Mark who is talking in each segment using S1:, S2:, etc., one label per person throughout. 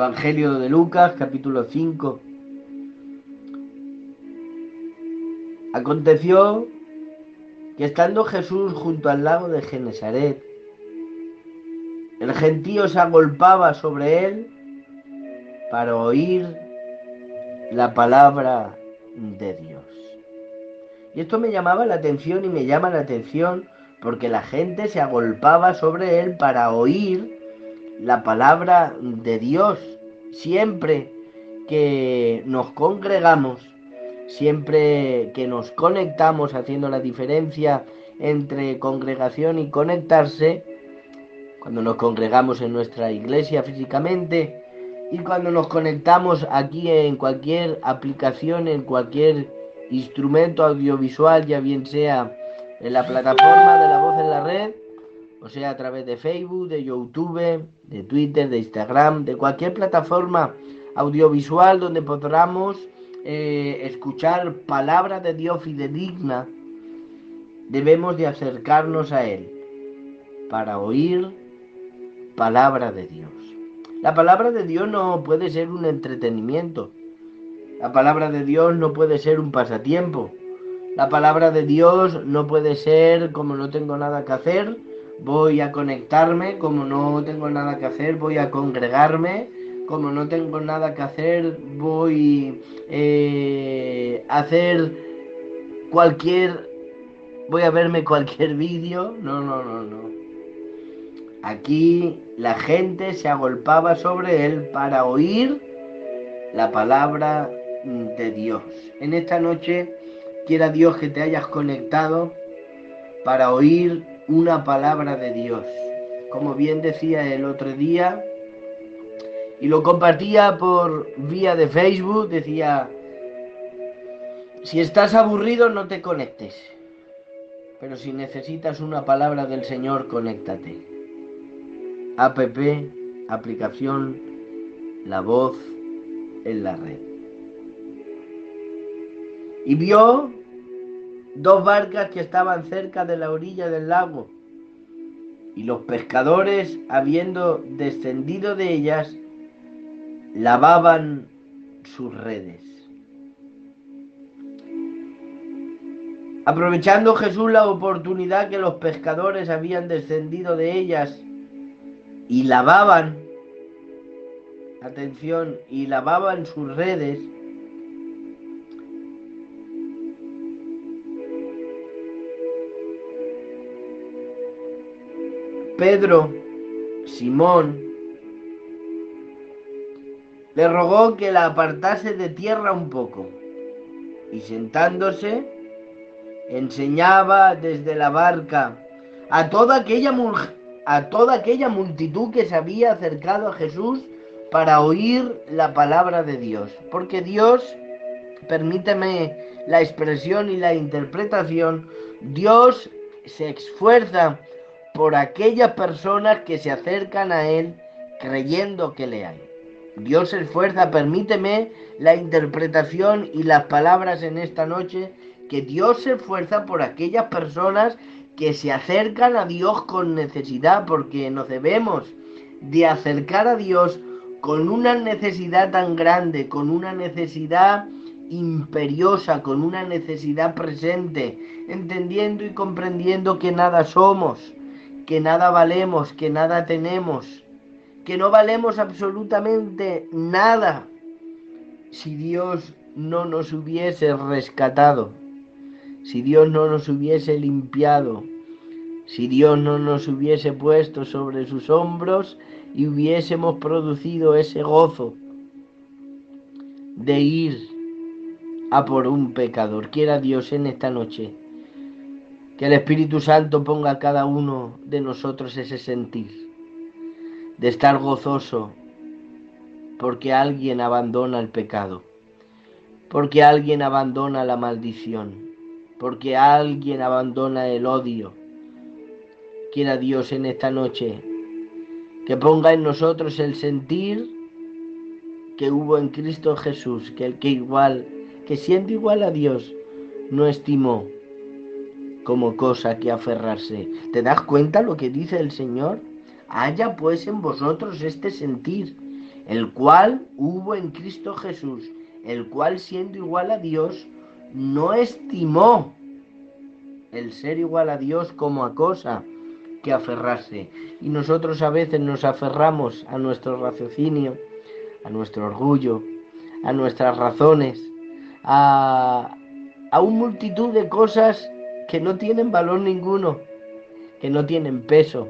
S1: Evangelio de Lucas, capítulo 5. Aconteció que estando Jesús junto al lago de Genesaret, el gentío se agolpaba sobre él para oír la palabra de Dios. Y esto me llamaba la atención y me llama la atención porque la gente se agolpaba sobre él para oír la palabra de Dios. Siempre que nos congregamos, siempre que nos conectamos, haciendo la diferencia entre congregación y conectarse, cuando nos congregamos en nuestra iglesia físicamente y cuando nos conectamos aquí en cualquier aplicación, en cualquier instrumento audiovisual, ya bien sea en la plataforma de La Voz en la Red, o sea a través de Facebook, de YouTube, de Twitter, de Instagram, de cualquier plataforma audiovisual donde podamos escuchar palabra de Dios fidedigna, debemos de acercarnos a Él para oír palabra de Dios. La palabra de Dios no puede ser un entretenimiento. La palabra de Dios no puede ser un pasatiempo. La palabra de Dios no puede ser como no tengo nada que hacer, voy a conectarme, como no tengo nada que hacer, voy a congregarme, como no tengo nada que hacer, voy a hacer voy a verme cualquier vídeo. No. Aquí la gente se agolpaba sobre él para oír la palabra de Dios. En esta noche, quiera Dios que te hayas conectado para oír una palabra de Dios. Como bien decía el otro día, y lo compartía por vía de Facebook, decía: si estás aburrido, no te conectes. Pero si necesitas una palabra del Señor, conéctate. Aplicación La Voz en la Red. Y vio dos barcas que estaban cerca de la orilla del lago, y los pescadores, habiendo descendido de ellas, lavaban sus redes. Aprovechando Jesús la oportunidad que los pescadores habían descendido de ellas y lavaban, atención, y lavaban sus redes, Pedro, Simón, le rogó que la apartase de tierra un poco, y sentándose, enseñaba desde la barca a toda aquella multitud que se había acercado a Jesús para oír la palabra de Dios. Porque Dios, permíteme la expresión y la interpretación, Dios se esfuerza por aquellas personas que se acercan a Él creyendo que le hay. Dios se esfuerza, permíteme la interpretación y las palabras en esta noche, que Dios se esfuerza por aquellas personas que se acercan a Dios con necesidad, porque nos debemos de acercar a Dios con una necesidad tan grande, con una necesidad imperiosa, con una necesidad presente, entendiendo y comprendiendo que nada somos, que nada valemos, que nada tenemos, que no valemos absolutamente nada si Dios no nos hubiese rescatado, si Dios no nos hubiese limpiado, si Dios no nos hubiese puesto sobre sus hombros y hubiésemos producido ese gozo de ir a por un pecador. Quiera Dios en esta noche que el Espíritu Santo ponga a cada uno de nosotros ese sentir de estar gozoso porque alguien abandona el pecado, porque alguien abandona la maldición, porque alguien abandona el odio. Quiera Dios en esta noche que ponga en nosotros el sentir que hubo en Cristo Jesús, que el que siendo igual a Dios, no estimó como cosa que aferrarse. ¿Te das cuenta lo que dice el Señor? Haya pues en vosotros este sentir, el cual hubo en Cristo Jesús, el cual siendo igual a Dios, no estimó el ser igual a Dios como a cosa que aferrarse. Y nosotros a veces nos aferramos a nuestro raciocinio, a nuestro orgullo, a nuestras razones, a una multitud de cosas que no tienen valor ninguno, que no tienen peso,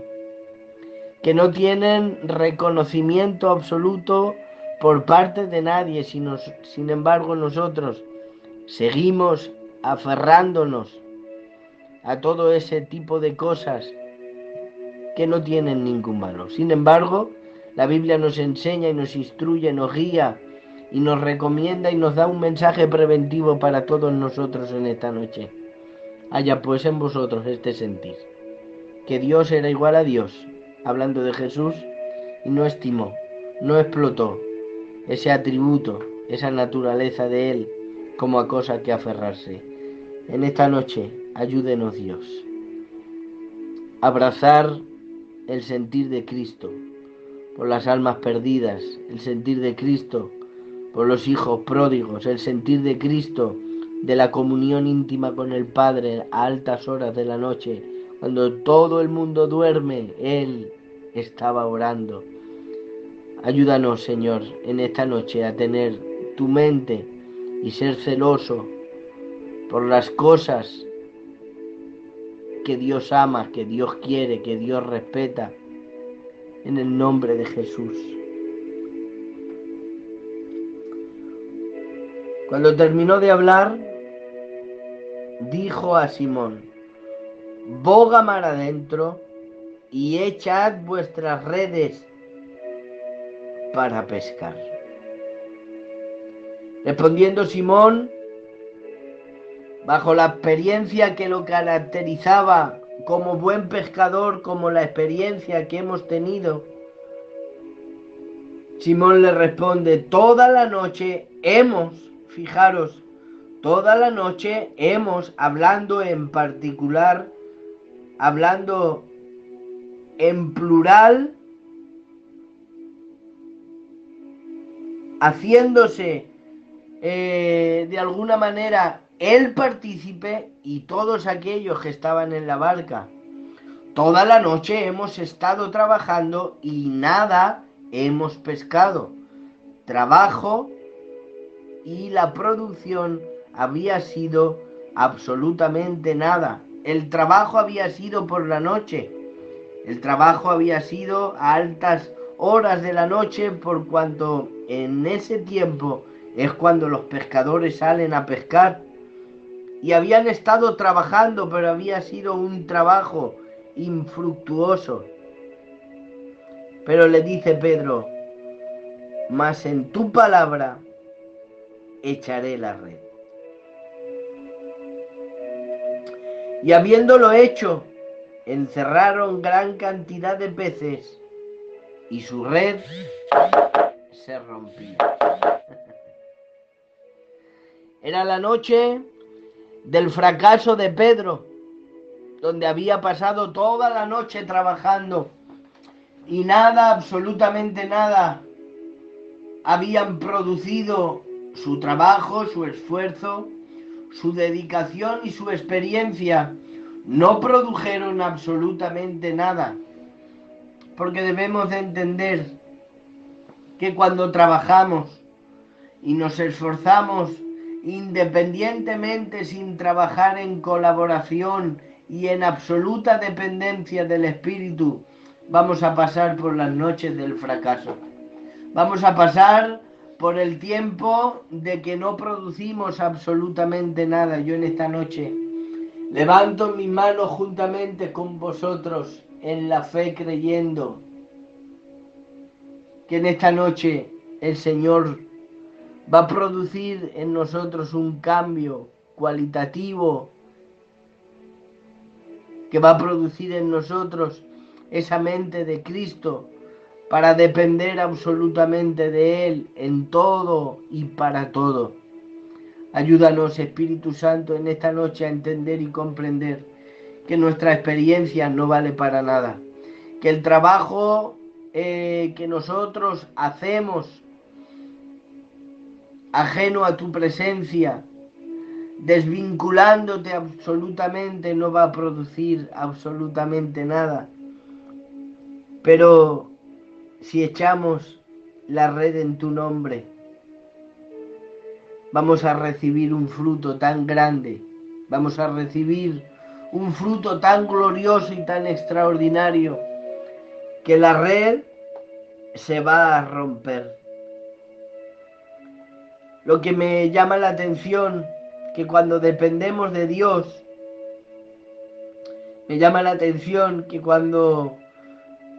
S1: que no tienen reconocimiento absoluto por parte de nadie. Sin embargo, nosotros seguimos aferrándonos a todo ese tipo de cosas que no tienen ningún valor. Sin embargo, la Biblia nos enseña y nos instruye, nos guía y nos recomienda y nos da un mensaje preventivo para todos nosotros en esta noche. Haya pues en vosotros este sentir, que Dios era igual a Dios, hablando de Jesús, y no estimó, no explotó ese atributo, esa naturaleza de Él como a cosa que aferrarse. En esta noche, ayúdenos Dios a abrazar el sentir de Cristo por las almas perdidas, el sentir de Cristo por los hijos pródigos, el sentir de Cristo de la comunión íntima con el Padre a altas horas de la noche, cuando todo el mundo duerme, Él estaba orando. Ayúdanos, Señor, en esta noche a tener tu mente y ser celoso por las cosas que Dios ama, que Dios quiere, que Dios respeta, en el nombre de Jesús. Cuando terminó de hablar, dijo a Simón: boga mar adentro y echad vuestras redes para pescar. Respondiendo Simón, bajo la experiencia que lo caracterizaba como buen pescador, como la experiencia que hemos tenido, Simón le responde: toda la noche fijaros, toda la noche hablando en particular, hablando en plural, haciéndose de alguna manera el partícipe y todos aquellos que estaban en la barca. Toda la noche hemos estado trabajando y nada hemos pescado. Trabajo y la producción había sido absolutamente nada. El trabajo había sido por la noche. El trabajo había sido a altas horas de la noche, por cuanto en ese tiempo es cuando los pescadores salen a pescar. Y habían estado trabajando, pero había sido un trabajo infructuoso. Pero le dice Pedro: mas en tu palabra echaré la red. Y habiéndolo hecho, encerraron gran cantidad de peces y su red se rompía. Era la noche del fracaso de Pedro, donde había pasado toda la noche trabajando y nada, absolutamente nada, habían producido su trabajo, su esfuerzo, su dedicación y su experiencia. No produjeron absolutamente nada, porque debemos de entender que cuando trabajamos y nos esforzamos independientemente, sin trabajar en colaboración y en absoluta dependencia del Espíritu, vamos a pasar por las noches del fracaso. Vamos a pasar por el tiempo de que no producimos absolutamente nada. Yo en esta noche levanto mis manos juntamente con vosotros en la fe, creyendo que en esta noche el Señor va a producir en nosotros un cambio cualitativo, que va a producir en nosotros esa mente de Cristo para depender absolutamente de Él en todo y para todo. Ayúdanos, Espíritu Santo, en esta noche a entender y comprender que nuestra experiencia no vale para nada, que el trabajo que nosotros hacemos ajeno a tu presencia, desvinculándote absolutamente, no va a producir absolutamente nada. Pero si echamos la red en tu nombre, vamos a recibir un fruto tan grande, vamos a recibir un fruto tan glorioso y tan extraordinario, que la red se va a romper. Lo que me llama la atención, que cuando dependemos de Dios, me llama la atención que cuando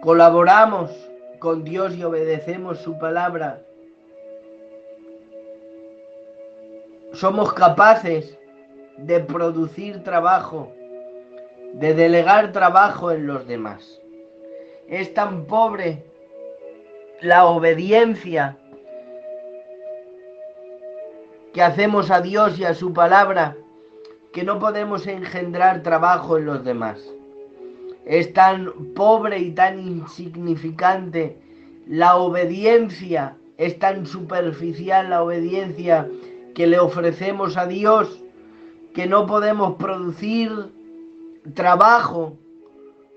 S1: colaboramos con Dios y obedecemos su palabra, somos capaces de producir trabajo, de delegar trabajo en los demás. Es tan pobre la obediencia que hacemos a Dios y a su palabra que no podemos engendrar trabajo en los demás. Es tan pobre y tan insignificante la obediencia, es tan superficial la obediencia que le ofrecemos a Dios, que no podemos producir trabajo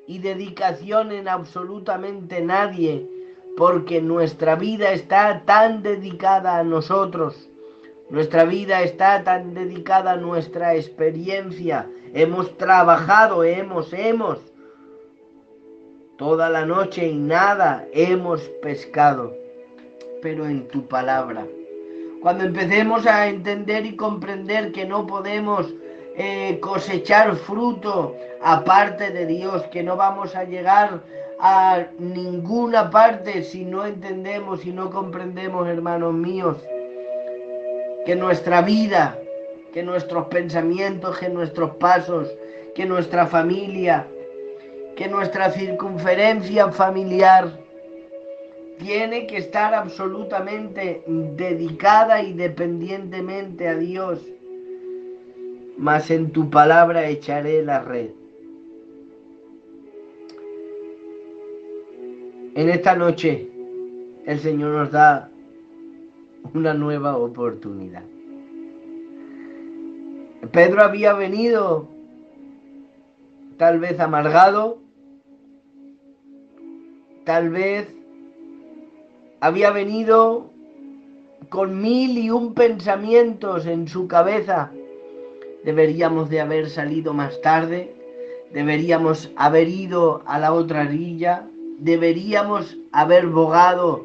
S1: y dedicación en absolutamente nadie, porque nuestra vida está tan dedicada a nosotros, nuestra vida está tan dedicada a nuestra experiencia. Hemos trabajado, hemos toda la noche y nada hemos pescado, pero en tu palabra. Cuando empecemos a entender y comprender que no podemos cosechar fruto aparte de Dios, que no vamos a llegar a ninguna parte si no entendemos y no comprendemos, hermanos míos, que nuestra vida, que nuestros pensamientos, que nuestros pasos, que nuestra familia, que nuestra circunferencia familiar tiene que estar absolutamente dedicada y dependientemente a Dios. Mas en tu palabra echaré la red. En esta noche el Señor nos da una nueva oportunidad. Pedro había venido tal vez amargado, tal vez había venido con 1001 pensamientos en su cabeza. Deberíamos de haber salido más tarde, deberíamos haber ido a la otra orilla, deberíamos haber bogado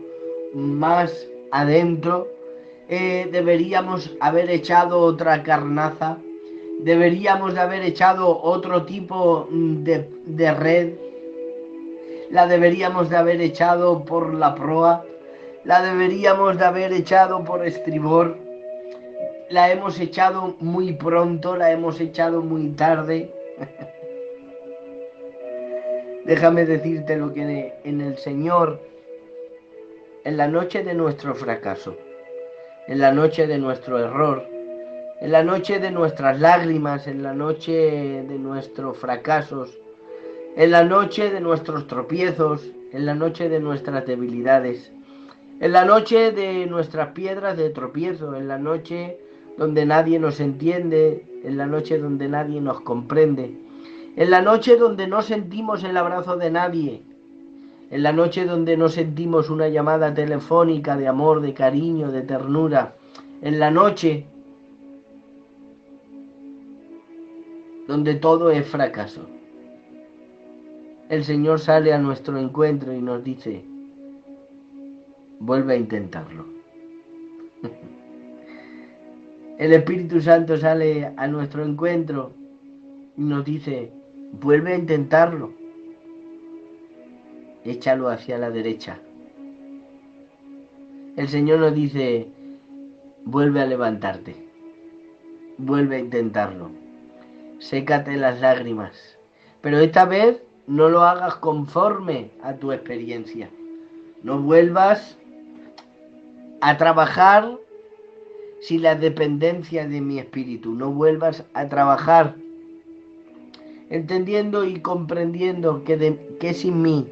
S1: más adentro, deberíamos haber echado otra carnaza, deberíamos de haber echado otro tipo de red, la deberíamos de haber echado por la proa, la deberíamos de haber echado por estribor, la hemos echado muy pronto, la hemos echado muy tarde. Déjame decirte lo que en el Señor, en la noche de nuestro fracaso, en la noche de nuestro error, en la noche de nuestras lágrimas, en la noche de nuestros fracasos, en la noche de nuestros tropiezos, en la noche de nuestras debilidades, en la noche de nuestras piedras de tropiezo, en la noche donde nadie nos entiende, en la noche donde nadie nos comprende, en la noche donde no sentimos el abrazo de nadie, en la noche donde no sentimos una llamada telefónica de amor, de cariño, de ternura, en la noche donde todo es fracaso. El Señor sale a nuestro encuentro y nos dice: vuelve a intentarlo. El Espíritu Santo sale a nuestro encuentro y nos dice: vuelve a intentarlo. Échalo hacia la derecha. El Señor nos dice: vuelve a levantarte. Vuelve a intentarlo. Sécate las lágrimas. Pero esta vez no lo hagas conforme a tu experiencia. No vuelvas a trabajar sin la dependencia de mi espíritu. No vuelvas a trabajar entendiendo y comprendiendo que sin mí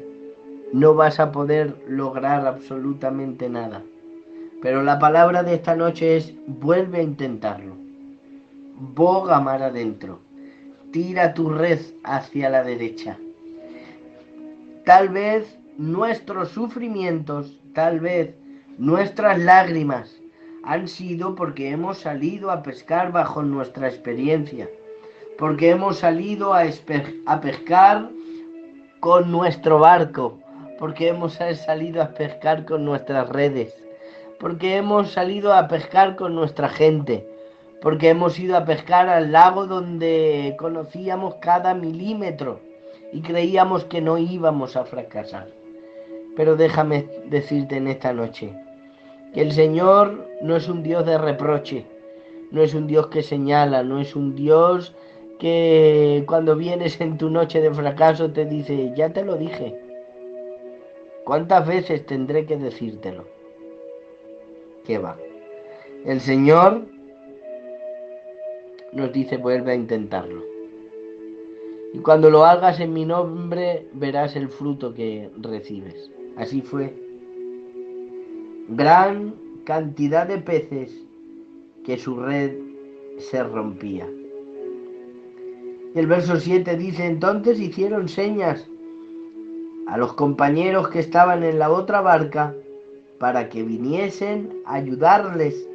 S1: no vas a poder lograr absolutamente nada. Pero la palabra de esta noche es: vuelve a intentarlo. Boga mar adentro. Tira tu red hacia la derecha. Tal vez nuestros sufrimientos, tal vez nuestras lágrimas han sido porque hemos salido a pescar bajo nuestra experiencia, porque hemos salido a pescar con nuestro barco, porque hemos salido a pescar con nuestras redes, porque hemos salido a pescar con nuestra gente, porque hemos ido a pescar al lago donde conocíamos cada milímetro y creíamos que no íbamos a fracasar. Pero déjame decirte en esta noche que el Señor no es un Dios de reproche, no es un Dios que señala, no es un Dios que cuando vienes en tu noche de fracaso te dice: ya te lo dije. ¿Cuántas veces tendré que decírtelo? ¿Qué va? El Señor nos dice: vuelve a intentarlo. Y cuando lo hagas en mi nombre, verás el fruto que recibes. Así fue. Gran cantidad de peces que su red se rompía. Y el verso 7 dice: entonces hicieron señas a los compañeros que estaban en la otra barca para que viniesen a ayudarles.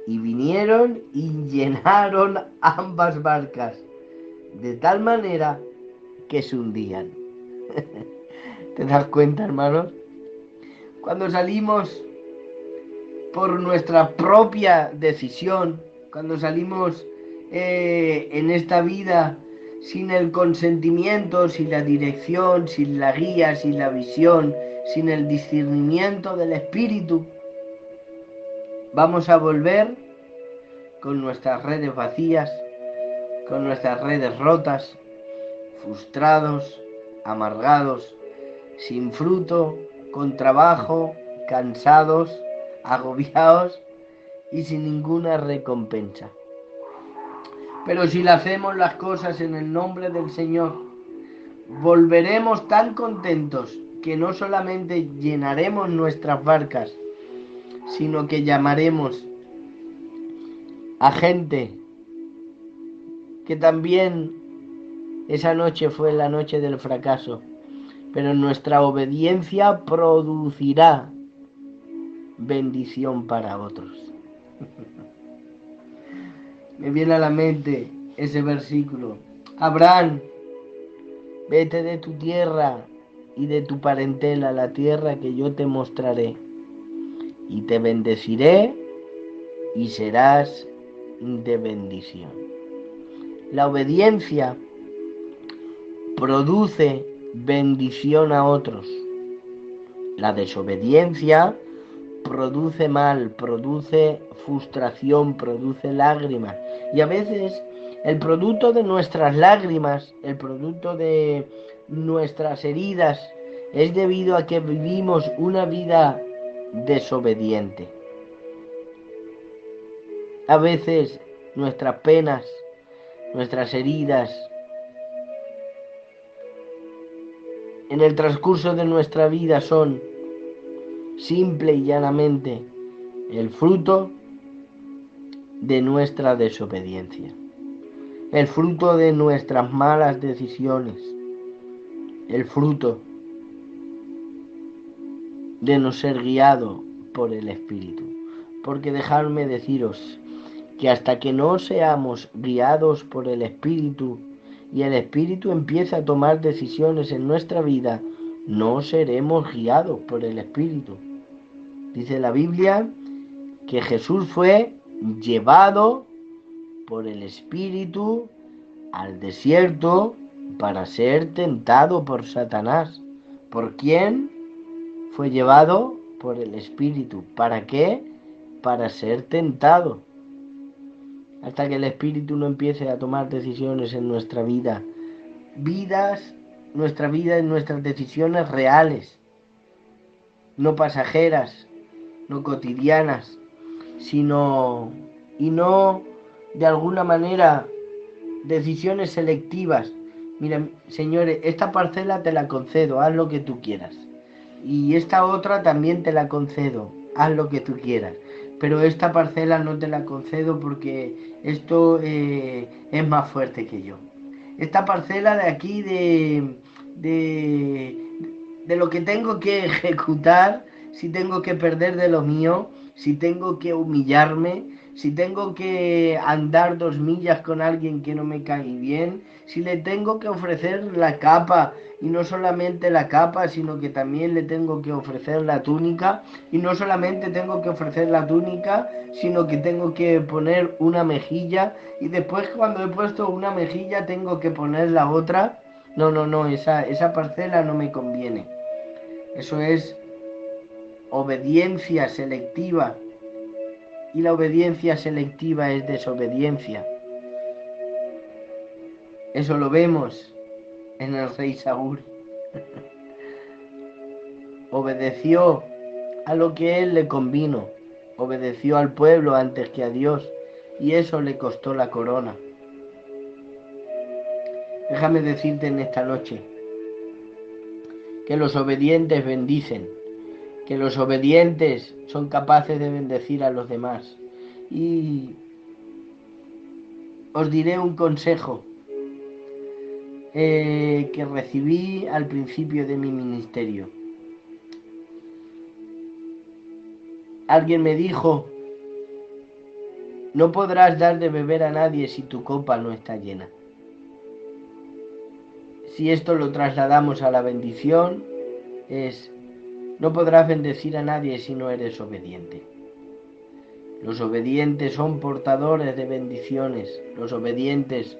S1: Y vinieron y llenaron ambas barcas, de tal manera que se hundían. ¿Te das cuenta, hermanos? Cuando salimos por nuestra propia decisión, cuando salimos en esta vida sin el consentimiento, sin la dirección, sin la guía, sin la visión, sin el discernimiento del Espíritu, vamos a volver con nuestras redes vacías, con nuestras redes rotas, frustrados, amargados, sin fruto, con trabajo, cansados, agobiados y sin ninguna recompensa. Pero si le hacemos las cosas en el nombre del Señor, volveremos tan contentos que no solamente llenaremos nuestras barcas, sino que llamaremos a gente que también esa noche fue la noche del fracaso, pero nuestra obediencia producirá bendición para otros. Me viene a la mente ese versículo: Abraham, vete de tu tierra y de tu parentela a la tierra que yo te mostraré, y te bendeciré y serás de bendición. La obediencia produce bendición a otros. La desobediencia produce mal, produce frustración, produce lágrimas. Y a veces el producto de nuestras lágrimas, el producto de nuestras heridas, es debido a que vivimos una vida desobediente. A veces nuestras penas, nuestras heridas, en el transcurso de nuestra vida son simple y llanamente el fruto de nuestra desobediencia, el fruto de nuestras malas decisiones, el fruto de no ser guiado por el Espíritu. Porque dejadme deciros que hasta que no seamos guiados por el Espíritu y el Espíritu empieza a tomar decisiones en nuestra vida, no seremos guiados por el Espíritu. Dice la Biblia que Jesús fue llevado por el Espíritu al desierto para ser tentado por Satanás. ¿Por quién fue llevado? Por el Espíritu. ¿Para qué? Para ser tentado. Hasta que el Espíritu no empiece a tomar decisiones en nuestra vida. Nuestra vida y nuestras decisiones reales. No pasajeras, no cotidianas, sino, y no de alguna manera, decisiones selectivas. Mira, señores, esta parcela te la concedo, haz lo que tú quieras. y esta otra también te la concedo, haz lo que tú quieras, pero esta parcela no te la concedo porque esto es más fuerte que yo. Esta parcela de aquí de lo que tengo que ejecutar, si tengo que perder de lo mío, si tengo que humillarme, si tengo que andar 2 millas con alguien que no me cae bien, si le tengo que ofrecer la capa y no solamente la capa, sino que también le tengo que ofrecer la túnica y no solamente tengo que ofrecer la túnica, sino que tengo que poner una mejilla y después cuando he puesto una mejilla tengo que poner la otra. No, no, no, esa parcela no me conviene. Eso es obediencia selectiva y la obediencia selectiva es desobediencia. Eso lo vemos en el rey Saúl. Obedeció a lo que él le convino, obedeció al pueblo antes que a Dios y eso le costó la corona. Déjame decirte en esta noche que los obedientes bendicen, que los obedientes son capaces de bendecir a los demás. Y os diré un consejo que recibí al principio de mi ministerio. Alguien me dijo, no podrás dar de beber a nadie si tu copa no está llena. Si esto lo trasladamos a la bendición, es, no podrás bendecir a nadie si no eres obediente. Los obedientes son portadores de bendiciones. Los obedientes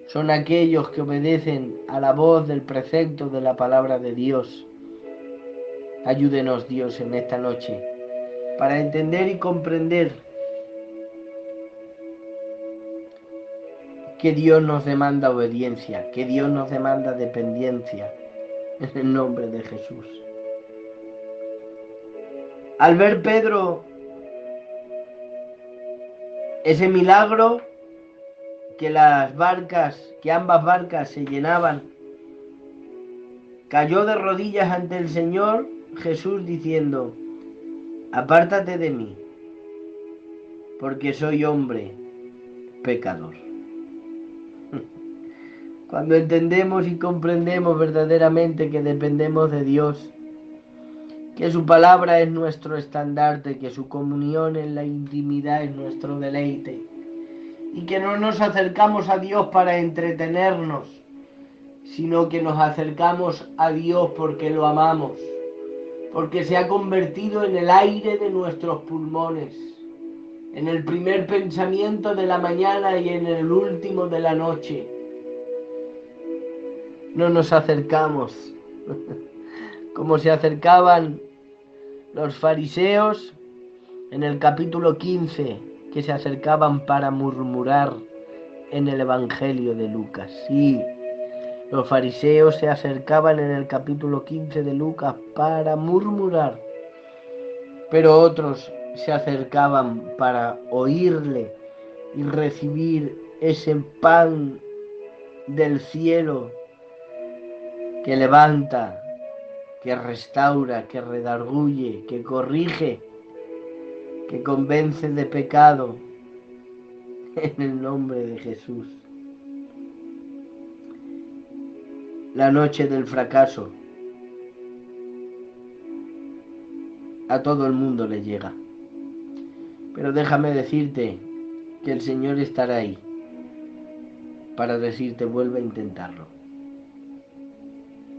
S1: son aquellos que obedecen a la voz del precepto de la palabra de Dios. Ayúdenos, Dios, en esta noche para entender y comprender que Dios nos demanda obediencia, que Dios nos demanda dependencia, en el nombre de Jesús. Al ver Pedro ese milagro, que ambas barcas se llenaban, cayó de rodillas ante el Señor Jesús diciendo, apártate de mí, porque soy hombre pecador. Cuando entendemos y comprendemos verdaderamente que dependemos de Dios, que su palabra es nuestro estandarte, que su comunión en la intimidad es nuestro deleite, y que no nos acercamos a Dios para entretenernos, sino que nos acercamos a Dios porque lo amamos, porque se ha convertido en el aire de nuestros pulmones, en el primer pensamiento de la mañana y en el último de la noche. No nos acercamos como se acercaban los fariseos en el capítulo 15, que se acercaban para murmurar en el Evangelio de Lucas. Sí, los fariseos se acercaban en el capítulo 15 de Lucas para murmurar, pero otros se acercaban para oírle y recibir ese pan del cielo que levanta, que restaura, que redarguye, que corrige, que convence de pecado, en el nombre de Jesús. La noche del fracaso a todo el mundo le llega. Pero déjame decirte que el Señor estará ahí para decirte vuelve a intentarlo.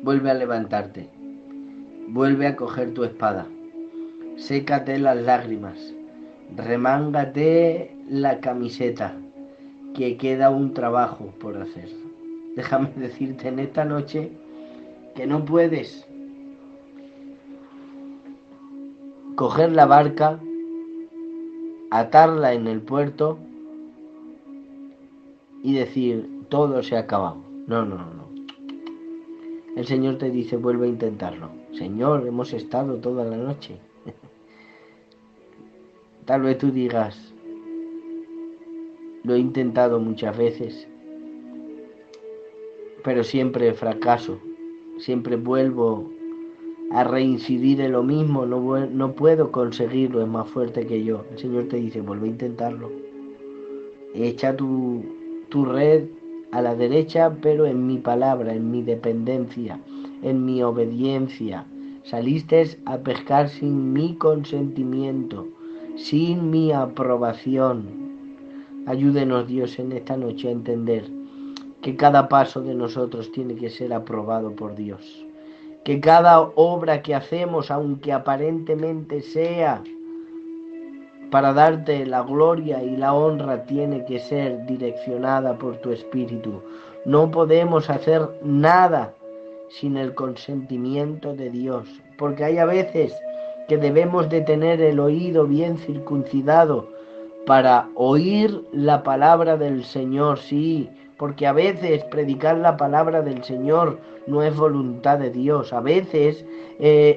S1: Vuelve a levantarte. Vuelve a coger tu espada. Sécate las lágrimas. Remángate la camiseta, que queda un trabajo por hacer. Déjame decirte en esta noche que no puedes coger la barca, atarla en el puerto y decir todo se ha acabado. No, no, no. El Señor te dice vuelve a intentarlo. Señor, hemos estado toda la noche. Tal vez tú digas, lo he intentado muchas veces, pero siempre fracaso, siempre vuelvo a reincidir en lo mismo, no puedo conseguirlo, es más fuerte que yo. El Señor te dice, vuelve a intentarlo. Echa tu red a la derecha, pero en mi palabra, en mi dependencia, en mi obediencia. Saliste a pescar sin mi consentimiento, sin mi aprobación. Ayúdenos, Dios, en esta noche a entender que cada paso de nosotros tiene que ser aprobado por Dios. Que cada obra que hacemos, aunque aparentemente sea para darte la gloria y la honra, tiene que ser direccionada por tu Espíritu. No podemos hacer nada sin el consentimiento de Dios, porque hay a veces que debemos de tener el oído bien circuncidado para oír la palabra del Señor, sí, porque a veces predicar la palabra del Señor no es voluntad de Dios. A veces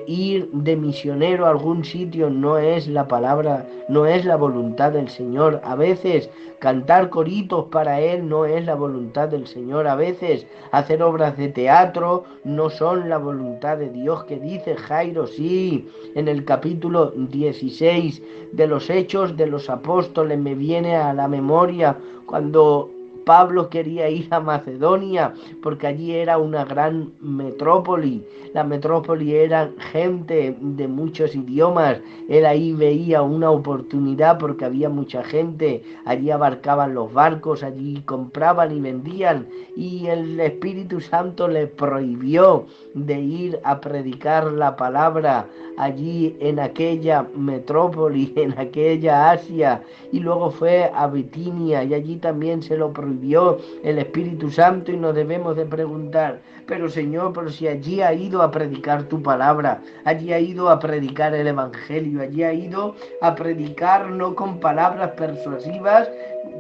S1: ir de misionero a algún sitio no es la palabra, no es la voluntad del Señor. A veces cantar coritos para Él no es la voluntad del Señor. A veces hacer obras de teatro no son la voluntad de Dios, que dice Jairo, sí, en el capítulo 16 de los Hechos de los Apóstoles me viene a la memoria cuando Pablo quería ir a Macedonia porque allí era una gran metrópoli. La metrópoli era gente de muchos idiomas. Él ahí veía una oportunidad porque había mucha gente. Allí abarcaban los barcos, allí compraban y vendían. Y el Espíritu Santo le prohibió de ir a predicar la palabra allí en aquella metrópoli, en aquella Asia, y luego fue a Bitinia y allí también se lo prohibió el Espíritu Santo. Y nos debemos de preguntar, pero Señor, pero si allí ha ido a predicar tu palabra, allí ha ido a predicar el Evangelio, allí ha ido a predicar no con palabras persuasivas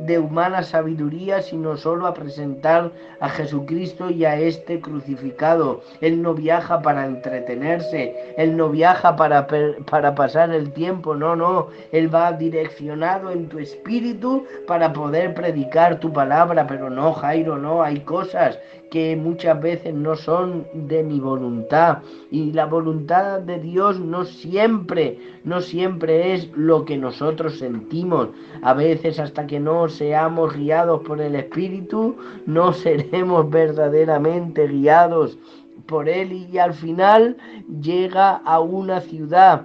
S1: de humana sabiduría, sino solo a presentar a Jesucristo y a este crucificado. Él no viaja para entretenerse, Él no viaja para pasar el tiempo, no, Él va direccionado en tu espíritu para poder predicar tu palabra. Pero no, Jairo, no, hay cosas que muchas veces no son de mi voluntad, y la voluntad de Dios no siempre es lo que nosotros sentimos. A veces, hasta que no seamos guiados por el Espíritu, no seremos verdaderamente guiados por Él. Y al final llega a una ciudad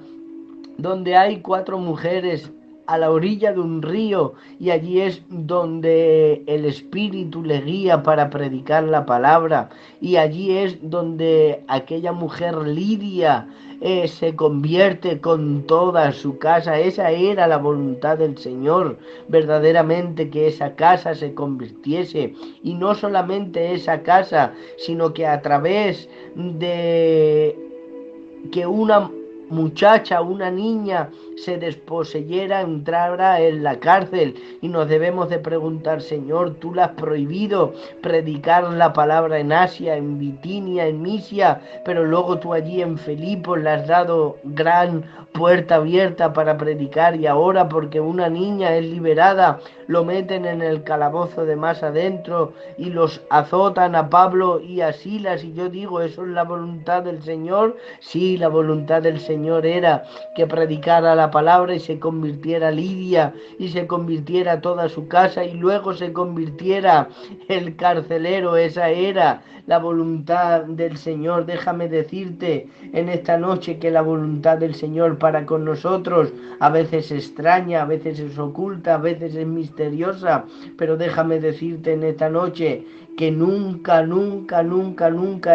S1: donde hay 4 mujeres a la orilla de un río, y allí es donde el Espíritu le guía para predicar la palabra, y allí es donde aquella mujer Lidia se convierte con toda su casa. Esa era la voluntad del Señor, verdaderamente, que esa casa se convirtiese, y no solamente esa casa, sino que a través de que una muchacha, una niña se desposeyera, entrara en la cárcel. Y nos debemos de preguntar, Señor, tú le has prohibido predicar la palabra en Asia, en Bitinia, en Misia, pero luego tú allí en Filipos le has dado gran puerta abierta para predicar, y ahora porque una niña es liberada lo meten en el calabozo de más adentro y los azotan a Pablo y a Silas. Y yo digo, ¿eso es la voluntad del Señor? Sí, la voluntad del Señor era que predicara la palabra y se convirtiera Lidia y se convirtiera toda su casa y luego se convirtiera el carcelero. Esa era la voluntad del Señor. Déjame decirte en esta noche que la voluntad del Señor para con nosotros a veces es extraña, a veces es oculta, a veces es misteriosa, pero déjame decirte en esta noche que nunca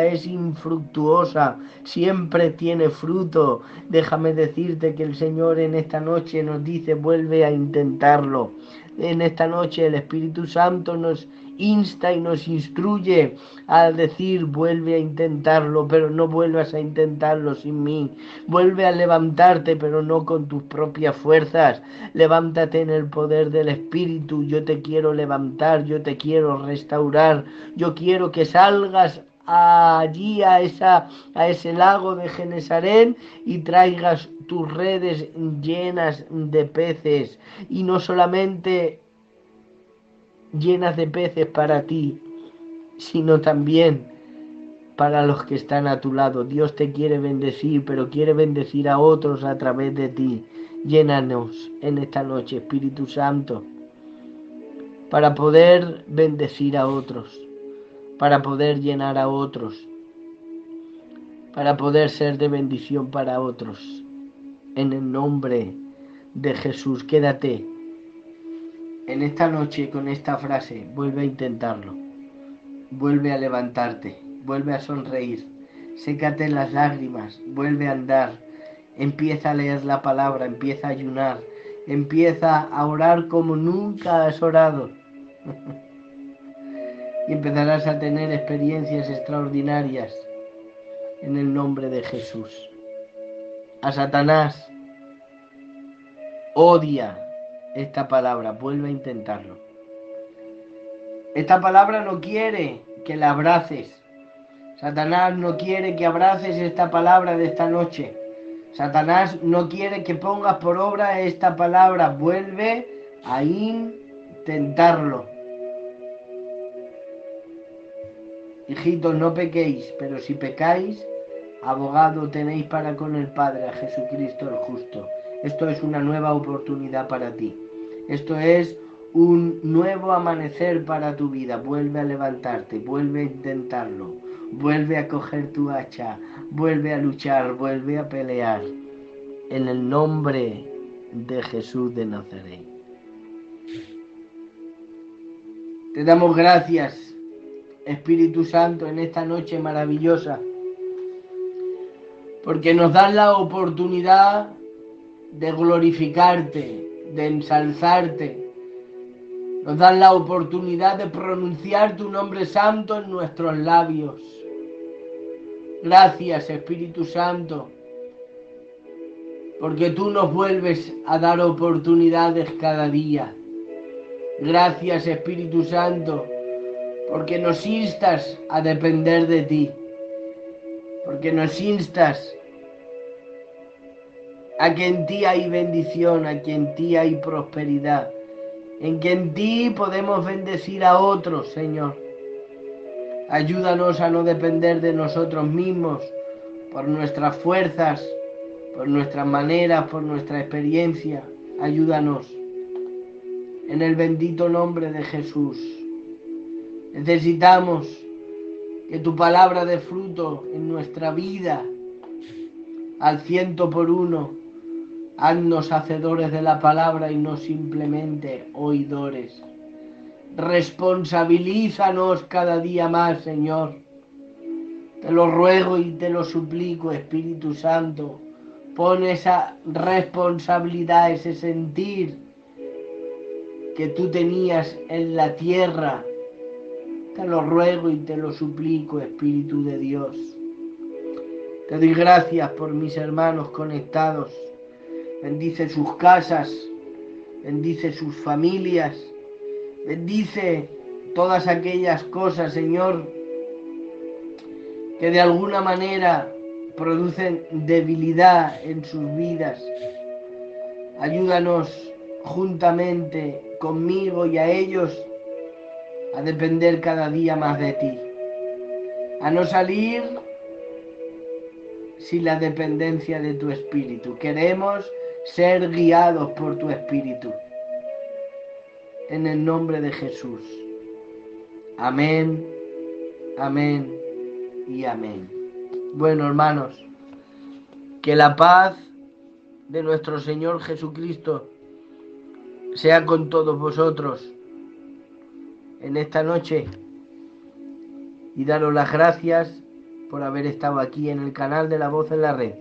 S1: es infructuosa, siempre tiene fruto. Déjame decirte que el Señor en esta noche nos dice, vuelve a intentarlo. En esta noche el Espíritu Santo nos insta y nos instruye a decir, vuelve a intentarlo, pero no vuelvas a intentarlo sin mí. Vuelve a levantarte, pero no con tus propias fuerzas. Levántate en el poder del Espíritu. Yo te quiero levantar, yo te quiero restaurar. Yo quiero que salgas allí a ese lago de Genesaret y traigas tus redes llenas de peces, y no solamente llenas de peces para ti, sino también para los que están a tu lado. Dios te quiere bendecir, pero quiere bendecir a otros a través de ti. Llénanos en esta noche, Espíritu Santo, para poder bendecir a otros, para poder llenar a otros, para poder ser de bendición para otros. En el nombre de Jesús, quédate en esta noche con esta frase. Vuelve a intentarlo, vuelve a levantarte, vuelve a sonreír, sécate las lágrimas, vuelve a andar, empieza a leer la palabra, empieza a ayunar, empieza a orar como nunca has orado. Y empezarás a tener experiencias extraordinarias en el nombre de Jesús. A Satanás odia esta palabra, vuelve a intentarlo. Esta palabra no quiere que la abraces. Satanás no quiere que abraces esta palabra de esta noche. Satanás no quiere que pongas por obra esta palabra. Vuelve a intentarlo. Hijitos, no pequéis, pero si pecáis, abogado tenéis para con el Padre, a Jesucristo el justo. Esto es una nueva oportunidad para ti. Esto es un nuevo amanecer para tu vida. Vuelve a levantarte, vuelve a intentarlo, vuelve a coger tu hacha, vuelve a luchar, vuelve a pelear. En el nombre de Jesús de Nazaret. Te damos gracias, Espíritu Santo, en esta noche maravillosa, porque nos das la oportunidad de glorificarte, de ensalzarte. Nos das la oportunidad de pronunciar tu nombre santo en nuestros labios. Gracias, Espíritu Santo, porque tú nos vuelves a dar oportunidades cada día. Gracias, Espíritu Santo, porque nos instas a depender de ti, porque nos instas a que en ti hay bendición, a que en ti hay prosperidad, en que en ti podemos bendecir a otros, Señor. Ayúdanos a no depender de nosotros mismos, por nuestras fuerzas, por nuestras maneras, por nuestra experiencia. Ayúdanos. En el bendito nombre de Jesús. Necesitamos que tu palabra dé fruto en nuestra vida al 100%. Haznos hacedores de la palabra y no simplemente oidores. Responsabilízanos cada día más, Señor. Te lo ruego y te lo suplico, Espíritu Santo. Pon esa responsabilidad, ese sentir que tú tenías en la tierra. Te lo ruego y te lo suplico, Espíritu de Dios. Te doy gracias por mis hermanos conectados. Bendice sus casas, bendice sus familias, bendice todas aquellas cosas, Señor, que de alguna manera producen debilidad en sus vidas. Ayúdanos juntamente conmigo y a ellos a depender cada día más de ti, a no salir sin la dependencia de tu Espíritu. Queremos ser guiados por tu Espíritu. En el nombre de Jesús. Amén, amén y amén. Bueno, hermanos, que la paz de nuestro Señor Jesucristo sea con todos vosotros en esta noche, y daros las gracias por haber estado aquí en el canal de La Voz en la Red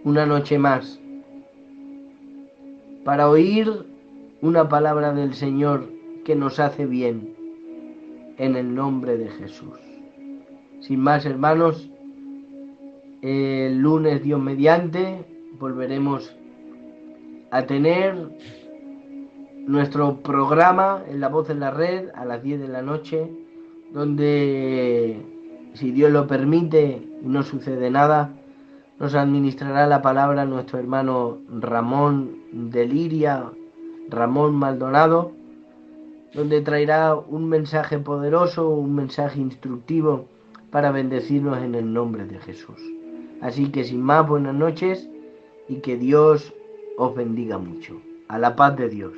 S1: una noche más para oír una palabra del Señor que nos hace bien, en el nombre de Jesús. Sin más, hermanos, el lunes, Dios mediante, volveremos a tener nuestro programa en La Voz en la Red a las 10 de la noche, donde, si Dios lo permite y no sucede nada, nos administrará la palabra nuestro hermano Ramón de Liria, Ramón Maldonado, donde traerá un mensaje poderoso, un mensaje instructivo para bendecirnos en el nombre de Jesús. Así que sin más, buenas noches y que Dios os bendiga mucho. A la paz de Dios.